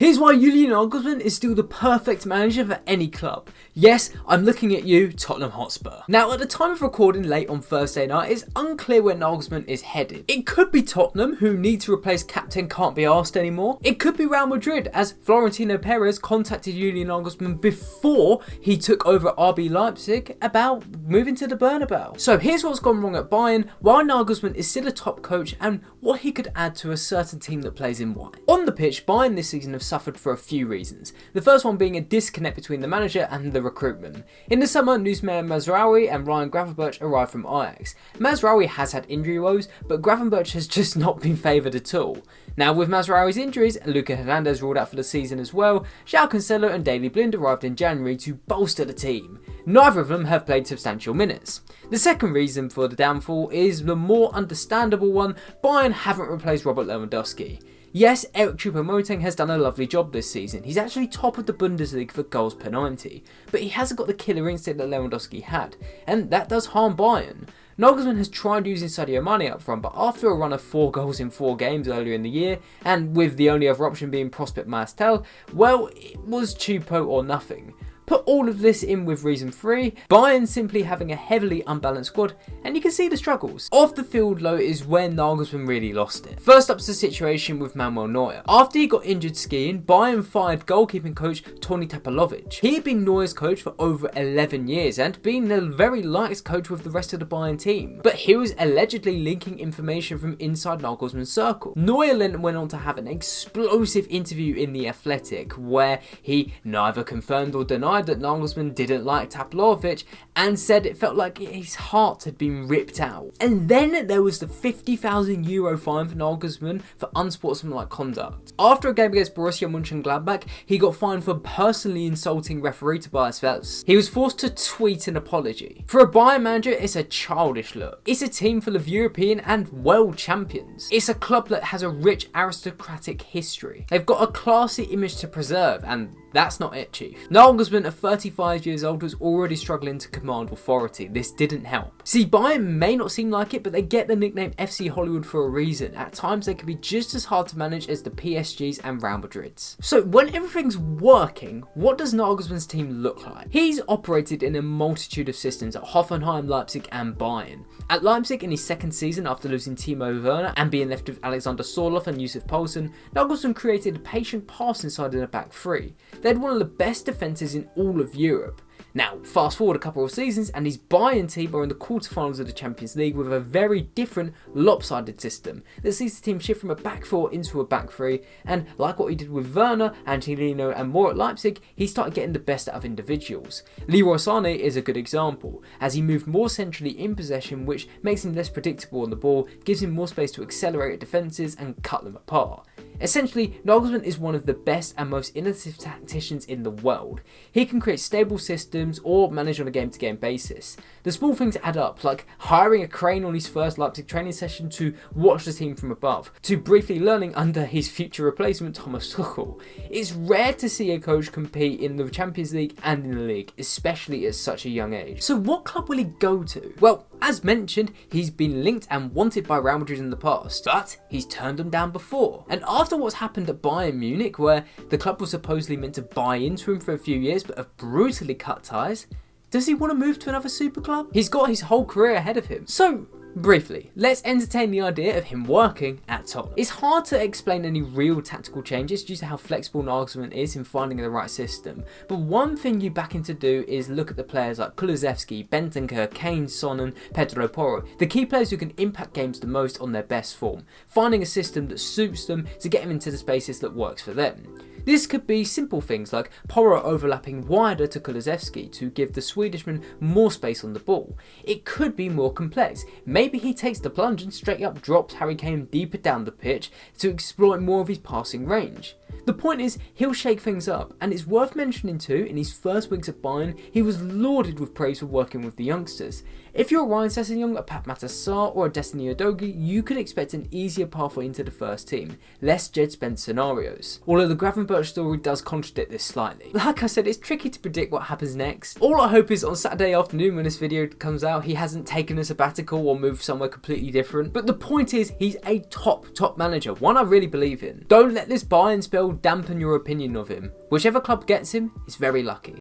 Here's why Julian Nagelsmann is still the perfect manager for any club. Yes, I'm looking at you, Tottenham Hotspur. Now, at the time of recording late on Thursday night, it's unclear where Nagelsmann is headed. It could be Tottenham, who need to replace captain Can't Be Arsed anymore. It could be Real Madrid, as Florentino Perez contacted Julian Nagelsmann before he took over RB Leipzig about moving to the Bernabeu. So here's what's gone wrong at Bayern, why Nagelsmann is still a top coach, and what he could add to a certain team that plays in white. On the pitch, Bayern this season have suffered for a few reasons. The first one being a disconnect between the manager and the recruitment. In the summer, Nusmir Mazraoui and Ryan Gravenberch arrived from Ajax. Mazraoui has had injury woes, but Gravenberch has just not been favoured at all. Now, with Mazraoui's injuries, Luca Hernandez ruled out for the season as well, João Cancelo and Daley Blind arrived in January to bolster the team. Neither of them have played substantial minutes. The second reason for the downfall is the more understandable one: Bayern haven't replaced Robert Lewandowski. Yes, Eric Choupo-Moting has done a lovely job this season. He's actually top of the Bundesliga for goals per 90, but he hasn't got the killer instinct that Lewandowski had, and that does harm Bayern. Nagelsmann has tried using Sadio Mane up front, but after a run of 4 goals in 4 games earlier in the year, and with the only other option being prospect Mastel, well, it was Choupo or nothing. Put all of this in with reason 3, Bayern simply having a heavily unbalanced squad, and you can see the struggles. Off the field though is where Nagelsmann really lost it. First up's the situation with Manuel Neuer. After he got injured skiing, Bayern fired goalkeeping coach Toni Tapalovic. He had been Neuer's coach for over 11 years and been a very liked coach with the rest of the Bayern team, but he was allegedly linking information from inside Nagelsmann's circle. Neuer then went on to have an explosive interview in The Athletic where he neither confirmed or denied that Nagelsmann didn't like Tapalovic and said it felt like his heart had been ripped out. And then there was the €50,000 fine for Nagelsmann for unsportsmanlike conduct. After a game against Borussia Mönchengladbach, he got fined for personally insulting referee Tobias Vels. He was forced to tweet an apology. For a Bayern manager, it's a childish look. It's a team full of European and world champions. It's a club that has a rich aristocratic history. They've got a classy image to preserve, and that's not it, Chief. Nagelsmann, at 35 years old, was already struggling to command authority. This didn't help. See, Bayern may not seem like it, but they get the nickname FC Hollywood for a reason. At times, they can be just as hard to manage as the PSGs and Real Madrids. So, when everything's working, what does Nagelsmann's team look like? He's operated in a multitude of systems at Hoffenheim, Leipzig and Bayern. At Leipzig, in his second season after losing Timo Werner and being left with Alexander Sorloth and Yusuf Poulsen, Nagelsmann created a patient pass inside in a back 3. They had one of the best defences in all of Europe. Now, fast forward a couple of seasons and his Bayern team are in the quarterfinals of the Champions League with a very different, lopsided system that sees the team shift from a back 4 into a back 3, and like what he did with Werner, Angelino and more at Leipzig, he started getting the best out of individuals. Leroy Sané is a good example, as he moved more centrally in possession, which makes him less predictable on the ball, gives him more space to accelerate at defences and cut them apart. Essentially, Nagelsmann is one of the best and most innovative tacticians in the world. He can create stable systems or manage on a game-to-game basis. The small things add up, like hiring a crane on his first Leipzig training session to watch the team from above, to briefly learning under his future replacement Thomas Tuchel. It's rare to see a coach compete in the Champions League and in the league, especially at such a young age. So what club will he go to? Well, as mentioned, he's been linked and wanted by Real Madrid in the past, but he's turned them down before. And after what's happened at Bayern Munich, where the club was supposedly meant to buy into him for a few years but have brutally cut ties, does he want to move to another super club? He's got his whole career ahead of him. So, briefly, let's entertain the idea of him working at Tottenham. It's hard to explain any real tactical changes due to how flexible Nagelsmann is in finding the right system, but one thing you back him to do is look at the players like Kulusevski, Bentancur, Kane, Son and Pedro Porro, the key players who can impact games the most on their best form, finding a system that suits them to get them into the spaces that works for them. This could be simple things like Porro overlapping wider to Kulusevski to give the Swedishman more space on the ball. It could be more complex. Maybe he takes the plunge and straight up drops Harry Kane deeper down the pitch to exploit more of his passing range. The point is, he'll shake things up, and it's worth mentioning too, in his first weeks at Bayern, he was lauded with praise for working with the youngsters. If you're Ryan Sessegnon, a Pat Matar or a Destiny Udogie, you could expect an easier pathway into the first team, less Jed Spence scenarios. Although the Gravenberch story does contradict this slightly. Like I said, it's tricky to predict what happens next. All I hope is on Saturday afternoon when this video comes out, he hasn't taken a sabbatical or moved somewhere completely different. But the point is, he's a top manager, one I really believe in. Don't let this Bayern spell FPL dampen your opinion of him. Whichever club gets him is very lucky.